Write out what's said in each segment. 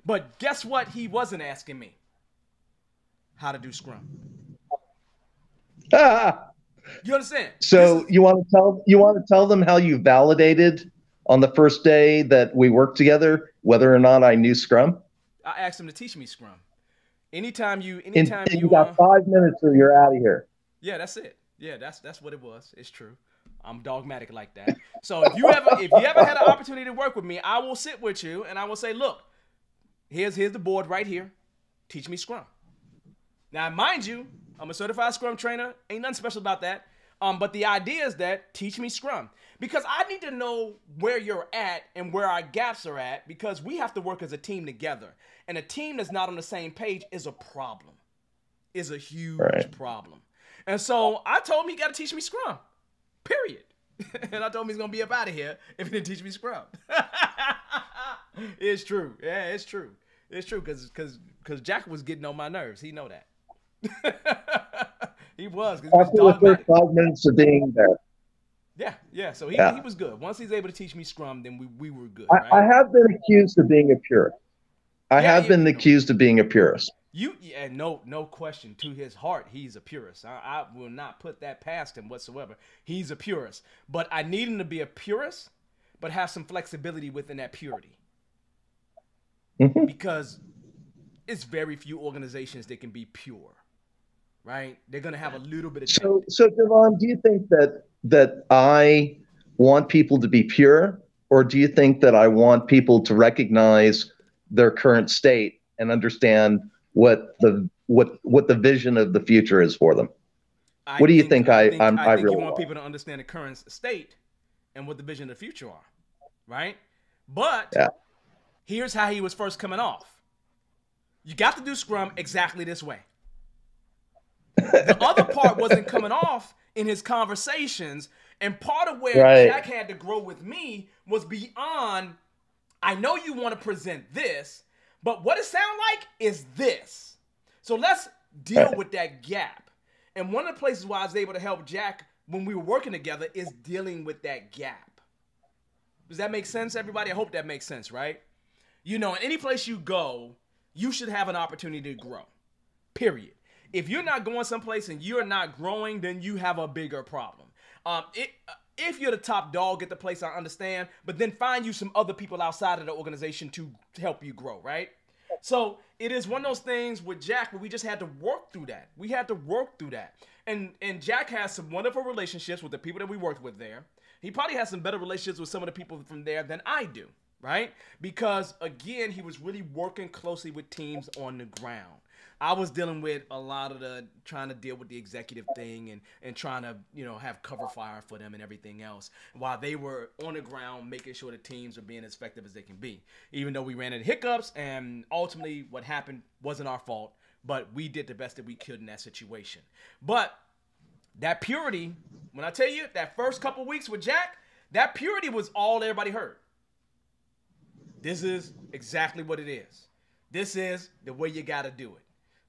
But guess what? He wasn't asking me how to do Scrum. You understand? This So is you want to tell them how you validated on the first day that we worked together whether or not I knew Scrum? I asked him to teach me Scrum. And Anytime you you got 5 minutes or you're out of here. yeah, that's it. Yeah, that's what it was. It's true. I'm dogmatic like that. So if you ever had an opportunity to work with me, I will sit with you and I will say, look, here's the board right here. Teach me Scrum. Now, mind you, I'm a certified Scrum trainer. Ain't nothing special about that. But the idea is that teach me Scrum because I need to know where you're at and where our gaps are at because we have to work as a team together. And a team that's not on the same page is a problem. Is a huge Right. problem. And so I told him he got to teach me Scrum. Period. And I told him he's gonna be up out of here if he didn't teach me Scrum. It's true. Yeah, it's true. It's true because Jack was getting on my nerves. He know that. He was because he was After the first dogmatic. 5 minutes of being there. Yeah, yeah. So he Yeah. was good. Once he's able to teach me Scrum, then we were good, I right? have been accused of being a purist. I Yeah, have been accused of being a purist. yeah, no question. To his heart, he's a purist. I will not put that past him whatsoever. He's a purist, but I need him to be a purist, but have some flexibility within that purity, Mhm. because it's very few organizations that can be pure, right? They're gonna have a little bit of taint. So Devon, do you think that I want people to be pure, or do you think that I want people to recognize their current state and understand what the vision of the future is for them? I What do you think think I think I I think you really want want? people to understand the current state and what the vision of the future are, right? But Yeah. here's how he was first coming off. You got to do Scrum exactly this way. The other part wasn't coming off in his conversations, and part of where Right. Jack had to grow with me was beyond. I know you want to present this, but what it sounds like is this. So let's deal Right. with that gap. And one of the places where I was able to help Jack when we were working together is dealing with that gap. Does that make sense, everybody? I hope that makes sense, right? You know, any place you go, you should have an opportunity to grow. Period. If you're not going someplace and you're not growing, then you have a bigger problem. If you're the top dog at the place, I understand, but then find you some other people outside of the organization to help you grow, right? So it is one of those things with Jack where we just had to work through that. We had to work through that. And Jack has some wonderful relationships with the people that we worked with there. He probably has some better relationships with some of the people from there than I do, right? Because again, he was really working closely with teams on the ground. I was dealing with a lot of the trying to deal with the executive thing and trying to, have cover fire for them and everything else while they were on the ground making sure the teams are being as effective as they can be. Even though we ran into hiccups and ultimately what happened wasn't our fault, but we did the best that we could in that situation. But that purity, when I tell you that first couple weeks with Jack, that purity was all everybody heard. This is exactly what it is. This is the way you got to do it.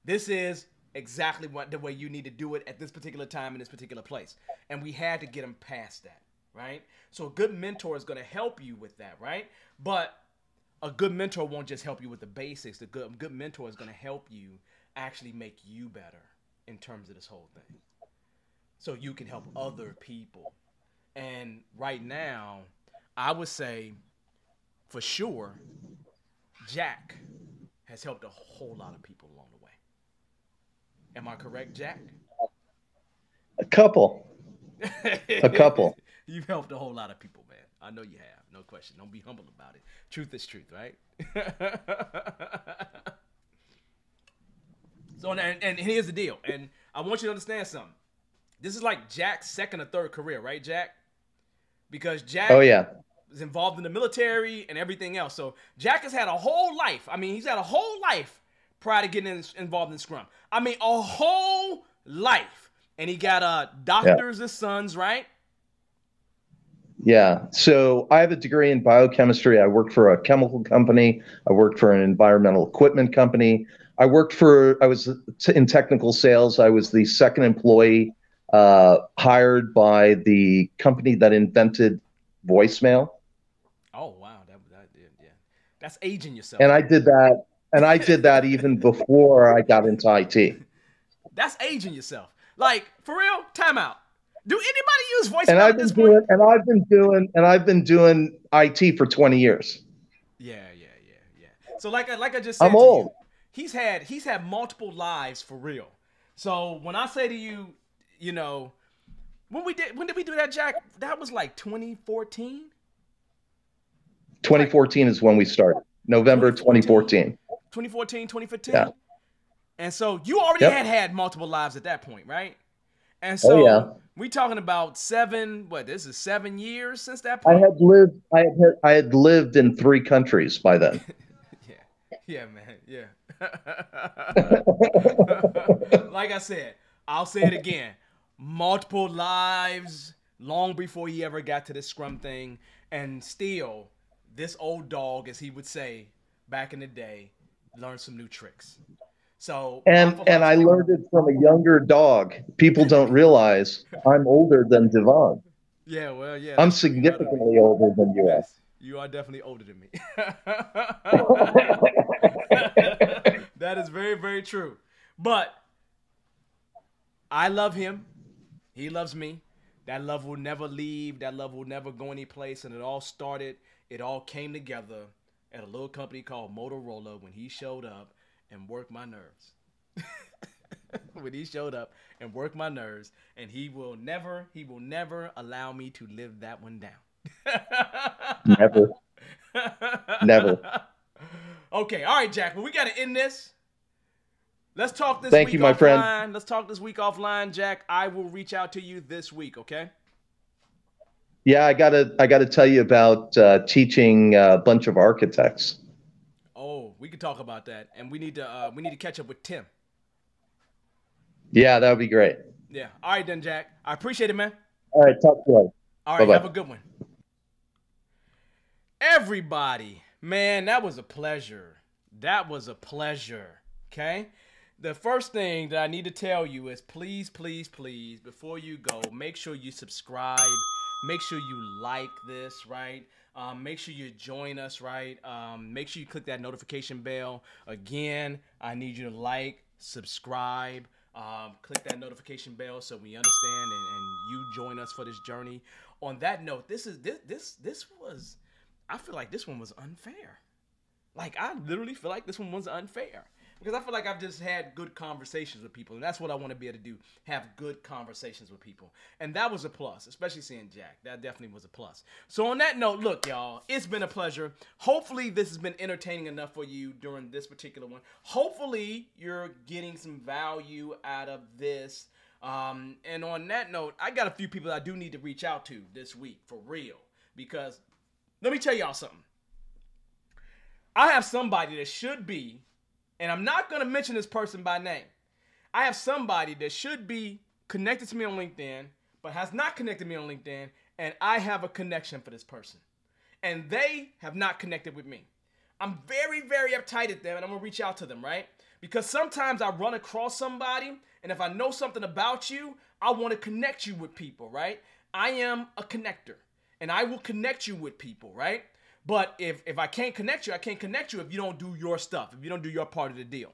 This is exactly the way you need to do it at this particular time in this particular place. And we had to get them past that, right? So a good mentor is going to help you with that, right? But a good mentor won't just help you with the basics. The good mentor is going to help you actually make you better in terms of this whole thing. So you can help other people. And right now, I would say for sure, Jack has helped a whole lot of people along the way. Am I correct, Jack? A couple. A couple. You've helped a whole lot of people, man. I know you have. No question. Don't be humble about it. Truth is truth, right? So, and here's the deal. And I want you to understand something. This is like Jack's second or third career, right, Jack? Because Oh Jack yeah. is involved in the military and everything else. So Jack has had a whole life. I mean, he's had a whole life prior to getting involved in Scrum. I mean, a whole life. And he got Yeah. doctors as sons, right? Yeah. So I have a degree in biochemistry. I worked for a chemical company. I worked for an environmental equipment company. I was in technical sales. I was the second employee hired by the company that invented voicemail. Oh wow, that yeah, yeah. That's aging yourself. And I did that, even before I got into IT. That's aging yourself. Like, for real, time out. Do anybody use And voicemail I've at this been point? doing, IT for 20 years. Yeah. So like I just I'm said to you, old. he's had multiple lives for real. So when I say to you, you know, when did we do that, Jack? That was like 2014. 2014 is when we started. November 2014. 2014, 2015. Yeah. And so you already Yep. had multiple lives at that point, right? And Oh so yeah. we talking about this is 7 years since that I point? had lived. I had lived in 3 countries by then. Yeah, man. Yeah. Like I said, I'll say it again. Multiple lives long before he ever got to this Scrum thing. And still, this old dog, as he would say back in the day, learned some new tricks. So my And I philosophy. learned it from a younger dog. People don't realize I'm older than Devon. Yeah, well, yeah, I'm that's true. You are. significantly older than you Yes, you are definitely older than me. are. That is very, very true. But I love him. He loves me. That love will never leave. That love will never go any place. And it all came together at a little company called Motorola when he showed up and worked my nerves. When he showed up and worked my nerves, and he will never allow me to live that one down. Never. Never. Okay, all right, Jack. Well, we got to end this. Let's talk this Thank week you, my friend. offline. Let's talk this week offline, Jack. I will reach out to you this week, okay? Yeah, I gotta tell you about teaching a bunch of architects. Oh, we can talk about that, and we need to catch up with Tim. Yeah, that would be great. Yeah. All right, then, Jack. I appreciate it, man. All right, talk to you later. All Bye right, have a bye. good one. Everybody, man, that was a pleasure. That was a pleasure. Okay? The first thing that I need to tell you is please, please, please, before you go, make sure you subscribe. Make sure you like this, right? Make sure you join us, right? Make sure you click that notification bell. Again, I need you to like, subscribe, click that notification bell so we understand and you join us for this journey. On that note, this was, I feel like this one was unfair. Like, I literally feel like this one was unfair. Because I feel like I've just had good conversations with people. And that's what I want to be able to do. Have good conversations with people. And that was a plus. Especially seeing Jack. That definitely was a plus. So on that note, look, y'all. It's been a pleasure. Hopefully this has been entertaining enough for you during this particular one. Hopefully you're getting some value out of this. And on that note, I got a few people I do need to reach out to this week. For real. Because let me tell y'all something. I have somebody that should be, and I'm not going to mention this person by name. I have somebody that should be connected to me on LinkedIn, but has not connected me on LinkedIn, and I have a connection for this person. And they have not connected with me. I'm very, very uptight at them, and I'm going to reach out to them, right? Because sometimes I run across somebody, and if I know something about you, I want to connect you with people, right? I am a connector, and I will connect you with people, right? But if I can't connect you, I can't connect you if you don't do your stuff, if you don't do your part of the deal.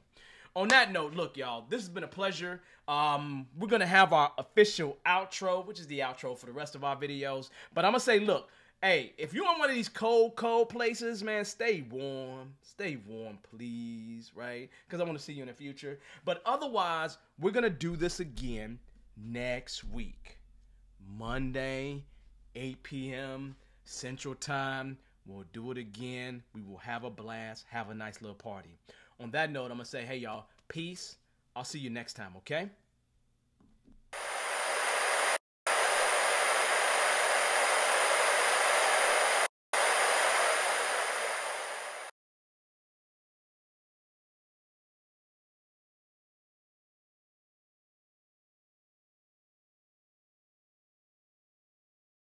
On that note, look, y'all, this has been a pleasure. We're going to have our official outro, which is the outro for the rest of our videos. But I'm going to say, look, hey, if you're in one of these cold places, man, stay warm. Stay warm, please, right? Because I want to see you in the future. But otherwise, we're going to do this again next week. Monday, 8 p.m. Central Time. We'll do it again. We will have a blast, have a nice little party. On that note, I'm going to say, hey, y'all, peace. I'll see you next time, okay?